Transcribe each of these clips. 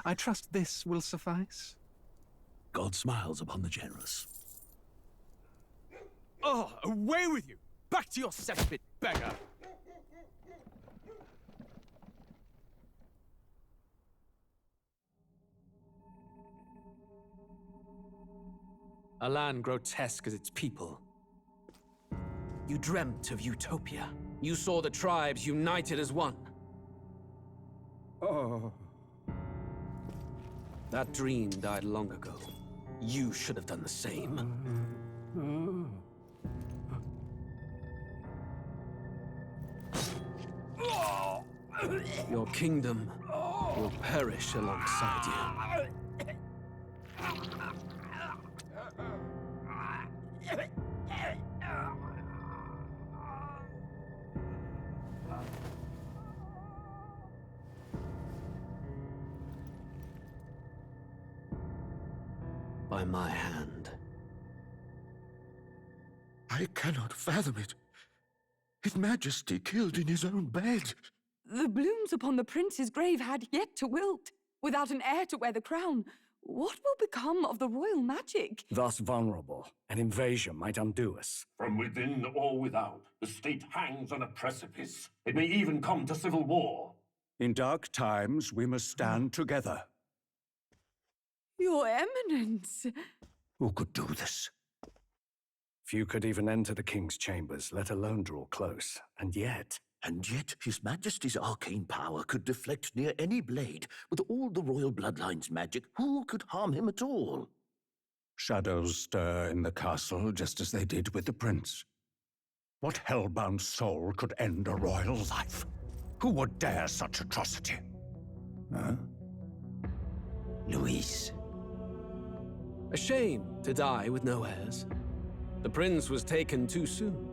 I trust this will suffice? God smiles upon the generous. Oh, away with you! Back to your cesspit, beggar! A land grotesque as its people. You dreamt of utopia. You saw the tribes united as one. Oh. That dream died long ago. You should have done the same. Your kingdom will perish alongside you. By my hand. I cannot fathom it. His Majesty killed in his own bed. The blooms upon the prince's grave had yet to wilt. Without an heir to wear the crown, what will become of the royal magic? Thus vulnerable, an invasion might undo us. From within or without, the state hangs on a precipice. It may even come to civil war. In dark times, we must stand together. Your Eminence! Who could do this? Few could even enter the king's chambers, let alone draw close. And yet His Majesty's arcane power could deflect near any blade. With all the royal bloodline's magic, who could harm him at all? Shadows stir in the castle just as they did with the prince. What hellbound soul could end a royal life? Who would dare such atrocity? Huh? Luis. A shame to die with no heirs. The prince was taken too soon.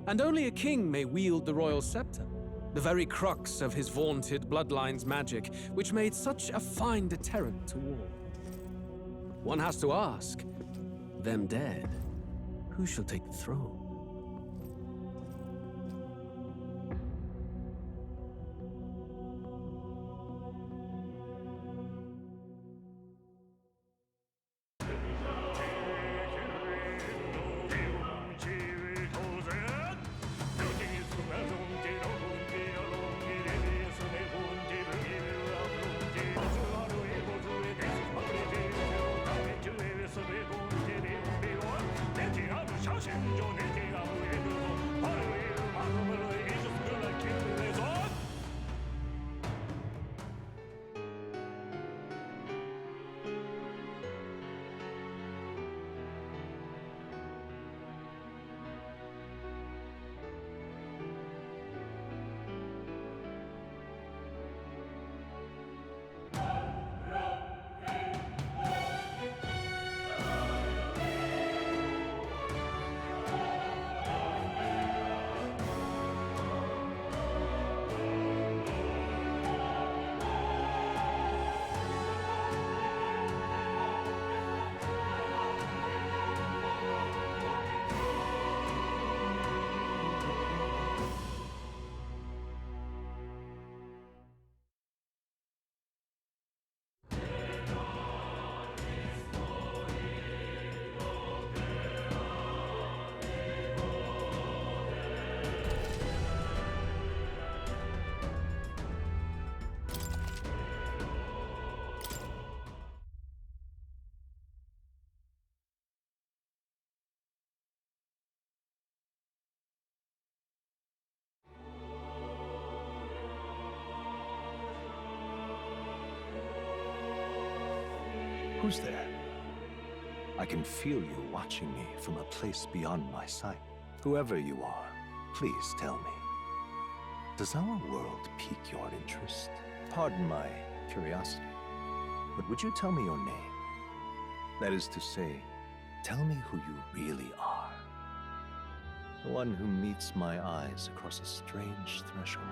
And only a king may wield the royal scepter, the very crux of his vaunted bloodline's magic, which made such a fine deterrent to war. One has to ask, them dead, who shall take the throne? Who's there? I can feel you watching me from a place beyond my sight. Whoever you are, please tell me. Does our world pique your interest? Pardon my curiosity, but would you tell me your name? That is to say, tell me who you really are. The one who meets my eyes across a strange threshold.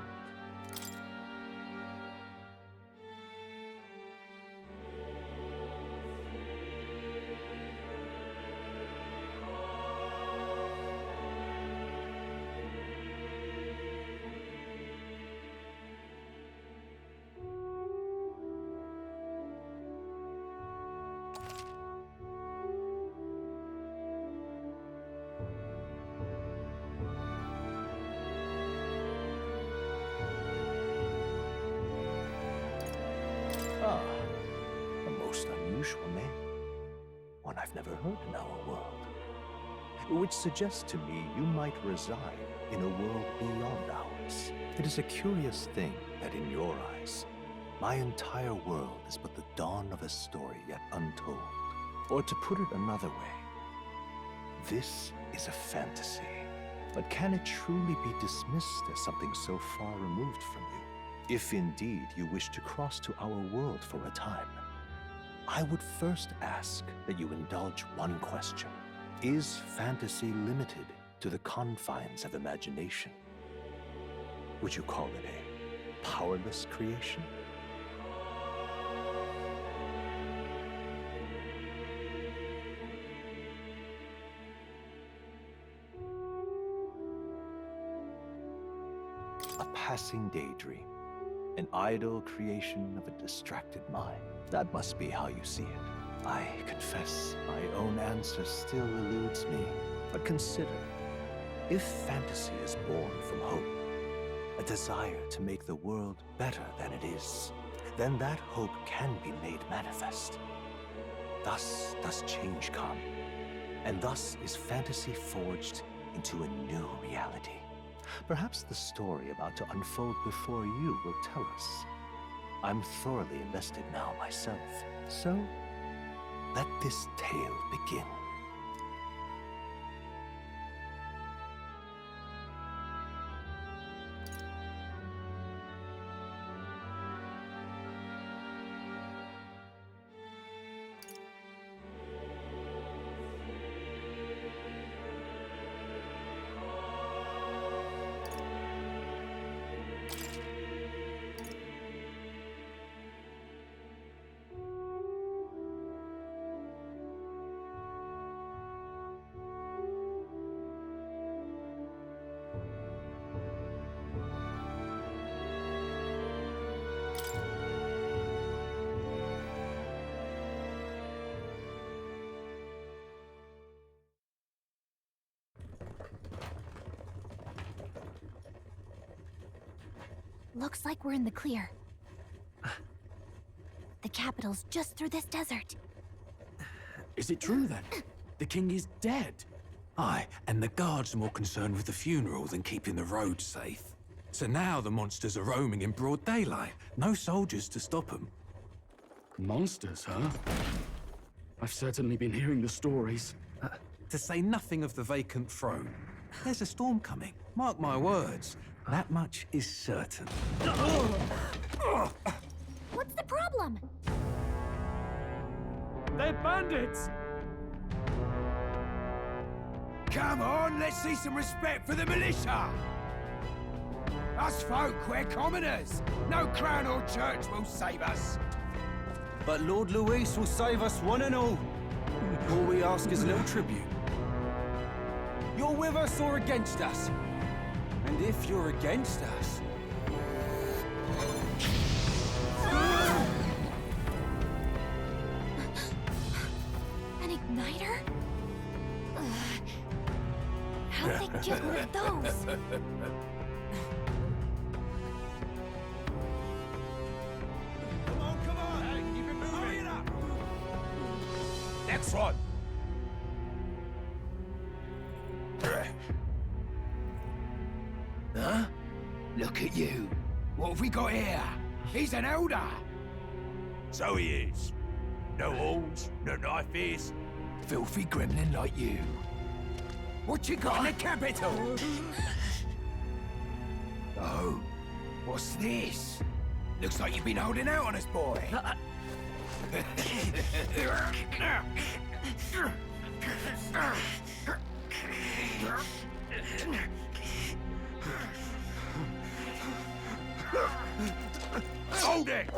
I've never heard in our world. Which suggests to me you might reside in a world beyond ours. It is a curious thing that in your eyes, my entire world is but the dawn of a story yet untold. Or to put it another way, this is a fantasy. But can it truly be dismissed as something so far removed from you? If indeed you wish to cross to our world for a time, I would first ask that you indulge one question. Is fantasy limited to the confines of imagination? Would you call it a powerless creation? A passing daydream, an idle creation of a distracted mind. That must be how you see it. I confess my own answer still eludes me. But consider, if fantasy is born from hope, a desire to make the world better than it is, then that hope can be made manifest. Thus does change come, and thus is fantasy forged into a new reality. Perhaps the story about to unfold before you will tell us. I'm thoroughly invested now myself, so let this tale begin. Looks like we're in the clear. The capital's just through this desert. Is it true then? The king is dead? Aye, and the guards are more concerned with the funeral than keeping the roads safe. So now the monsters are roaming in broad daylight. No soldiers to stop them. Monsters, huh? I've certainly been hearing the stories. To say nothing of the vacant throne. There's a storm coming. Mark my words. That much is certain. What's the problem? They're bandits! Come on, let's see some respect for the militia! Us folk, we're commoners. No crown or church will save us. But Lord Luis will save us one and all. All we ask is a little tribute. You're with us or against us? And if you're against us... An igniter? How'd they get one of those? Come on! Hey, keep it moving! Hurry it up! Next one! Huh? Look at you. What have we got here? He's an elder. So he is. No horns, no knife is. Filthy gremlin like you. What you got in the capital? Oh, what's this? Looks like you've been holding out on us, boy. Hold it!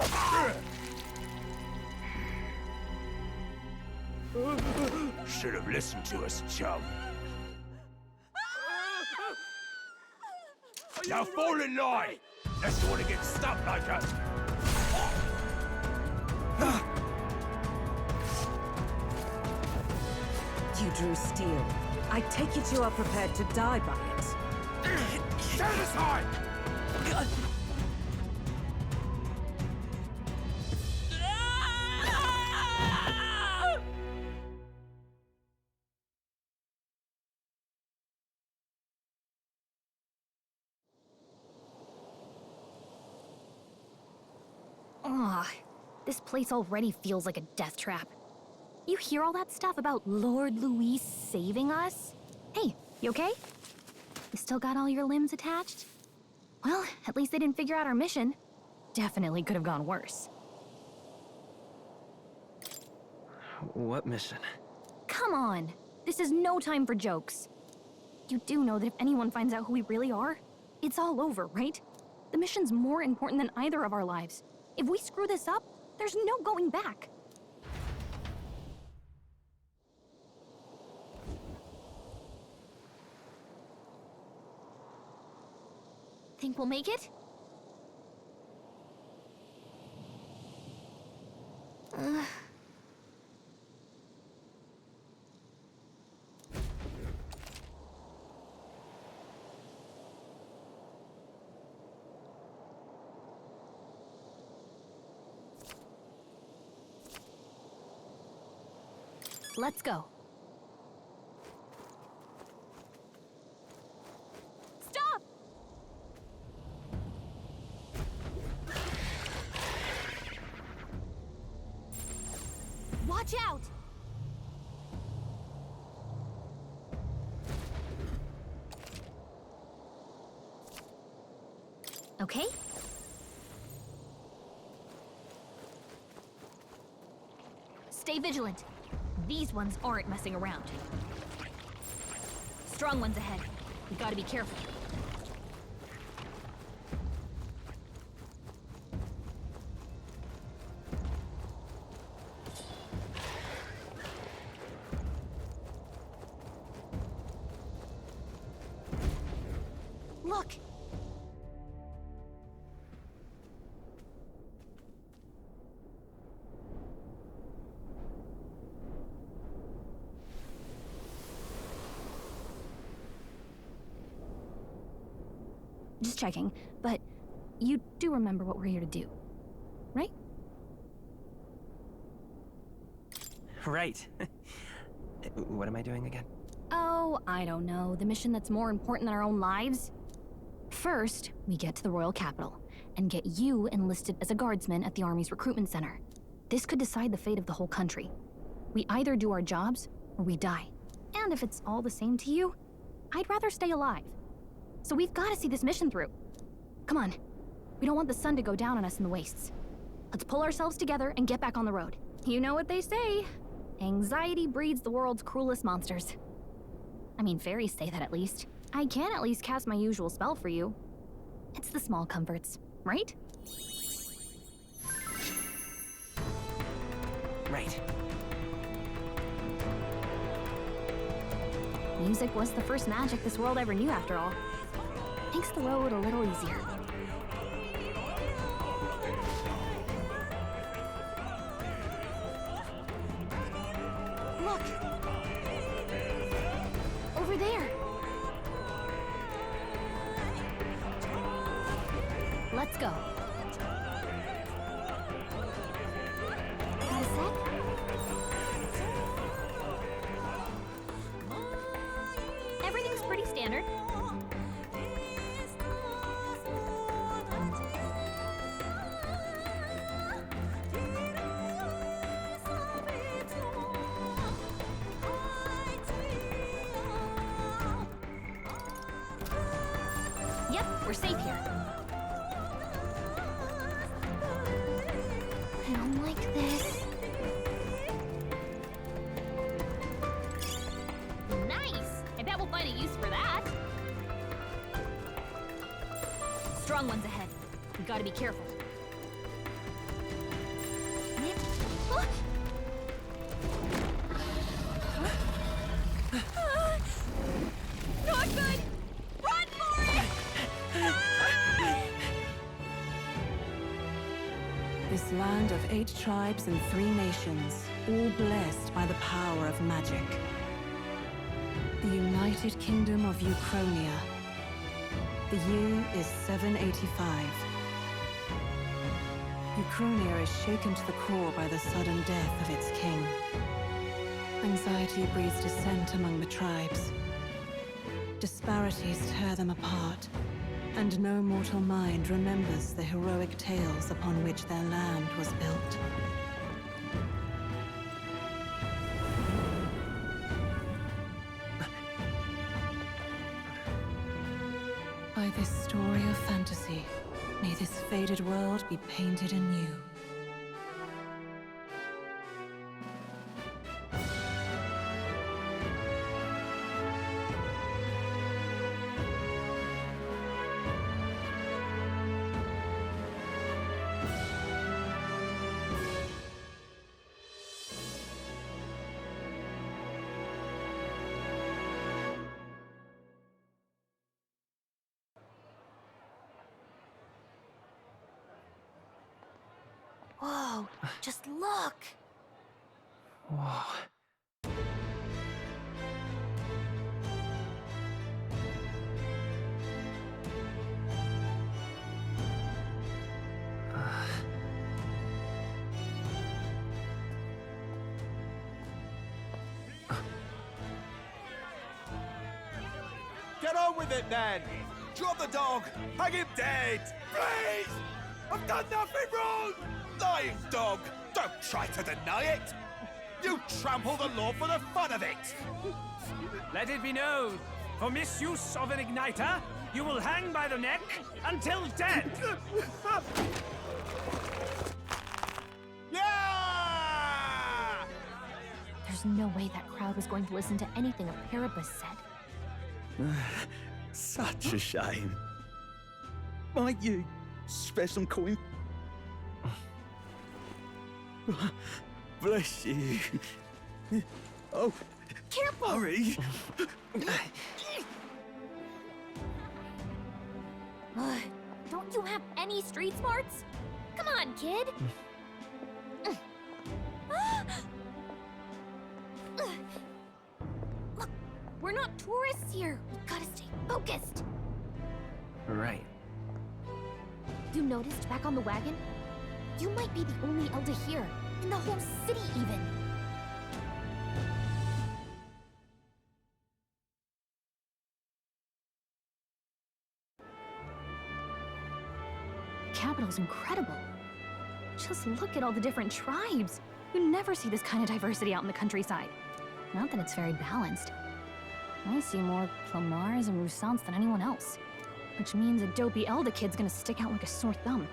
Should have listened to us, chum. Now fall in line! Unless you want to get stuck like us. You drew steel. I take it you are prepared to die by it. Stand aside! this place already feels like a death trap. You hear all that stuff about Lord Louis saving us? Hey, you okay? You still got all your limbs attached? Well, at least they didn't figure out our mission. Definitely could have gone worse. What mission? Come on! This is no time for jokes. You do know that if anyone finds out who we really are, it's all over, right? The mission's more important than either of our lives. If we screw this up, there's no going back. Think we'll make it? Let's go. Stop! Watch out! Okay? Stay vigilant. These ones aren't messing around. Strong ones ahead. We gotta be careful. Look! Just checking, but you do remember what we're here to do, right? Right. What am I doing again? Oh, I don't know. The mission that's more important than our own lives? First, we get to the royal capital and get you enlisted as a guardsman at the army's recruitment center. This could decide the fate of the whole country. We either do our jobs or we die. And if it's all the same to you, I'd rather stay alive. So we've got to see this mission through. Come on. We don't want the sun to go down on us in the wastes. Let's pull ourselves together and get back on the road. You know what they say. Anxiety breeds the world's cruelest monsters. I mean, fairies say that at least. I can at least cast my usual spell for you. It's the small comforts, right? Right. Music was the first magic this world ever knew, after all. Makes the road a little easier. Look! Over there! Let's go. Got a sec? Everything's pretty standard. Yep, we're safe here. I don't like this. Nice! I bet we'll find a use for that. Strong ones ahead. We gotta be careful. Look! Not good! Run for it! This land of 8 tribes and 3 nations, all blessed by the power of magic. The United Kingdom of Uchronia. The year is 785. Uchronia is shaken to the core by the sudden death of its king. Anxiety breeds dissent among the tribes. Disparities tear them apart. And no mortal mind remembers the heroic tales upon which their land was built. By this story of fantasy, may this faded world be painted anew. Whoa, just look! Whoa. Get on with it, then! Drop the dog! Hang him dead! Please! I've done nothing wrong! Lying dog! Don't try to deny it! You trample the law for the fun of it! Let it be known, for misuse of an igniter, you will hang by the neck until dead! Yeah! There's no way that crowd was going to listen to anything a Paribus said. Such a shame. Might you spare some coin? Bless you. Oh, careful! Hurry! Don't you have any street smarts? Come on, kid! Look, we're not tourists here. We gotta stay focused. Right. You noticed back on the wagon? You might be the only Elder here, in the whole city even. The capital's incredible. Just look at all the different tribes. You never see this kind of diversity out in the countryside. Not that it's very balanced. I see more Plamars and Roussants than anyone else. Which means a dopey Elder kid's gonna stick out like a sore thumb.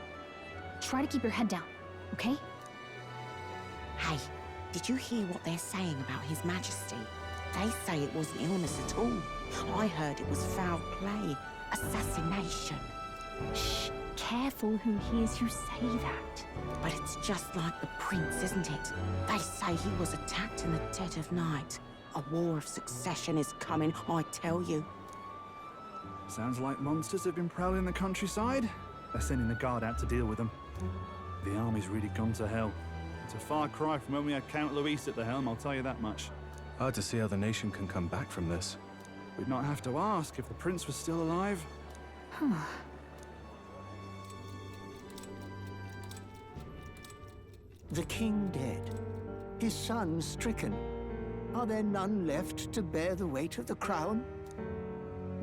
Try to keep your head down, okay? Hey, did you hear what they're saying about His Majesty? They say it wasn't illness at all. I heard it was foul play, assassination. Shh, careful who hears you say that. But it's just like the prince, isn't it? They say he was attacked in the dead of night. A war of succession is coming, I tell you. Sounds like monsters have been prowling the countryside. They're sending the guard out to deal with them. The army's really gone to hell. It's a far cry from when we had Count Luis at the helm, I'll tell you that much. Hard to see how the nation can come back from this. We'd not have to ask if the prince was still alive. The king dead, his son stricken. Are there none left to bear the weight of the crown?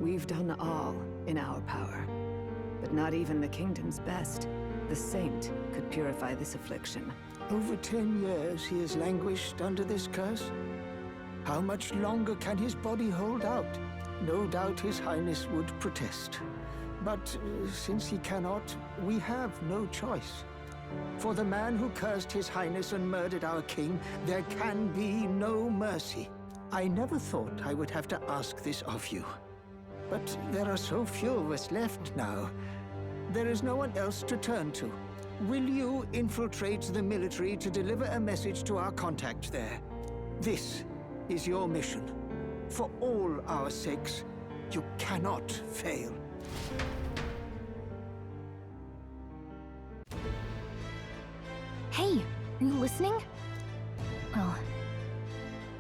We've done all in our power, but not even the kingdom's best. The saint could purify this affliction. Over 10 years he has languished under this curse. How much longer can his body hold out? No doubt His Highness would protest. But since he cannot, we have no choice. For the man who cursed His Highness and murdered our king, there can be no mercy. I never thought I would have to ask this of you. But there are so few of us left now. There is no one else to turn to. Will you infiltrate the military to deliver a message to our contact there? This is your mission. For all our sakes, you cannot fail. Hey, are you listening? Well,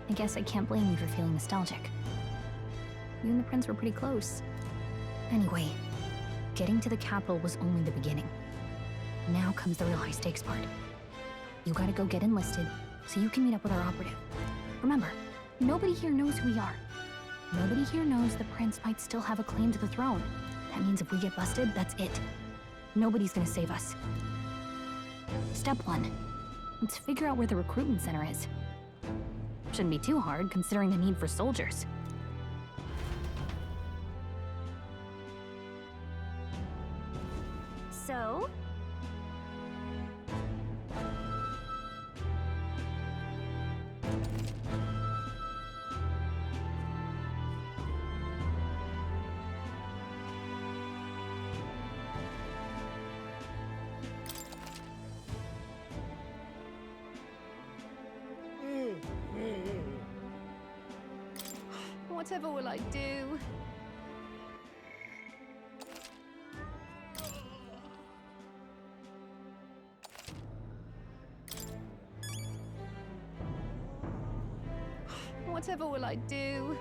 I guess I can't blame you for feeling nostalgic. You and the prince were pretty close. Anyway, getting to the capital was only the beginning. Now comes the real high-stakes part. You gotta go get enlisted so you can meet up with our operative. Remember, nobody here knows who we are. Nobody here knows the prince might still have a claim to the throne. That means if we get busted, that's it. Nobody's gonna save us. Step 1. Let's figure out where the recruitment center is. Shouldn't be too hard, considering the need for soldiers. So? Whatever will I do? Whatever will I do?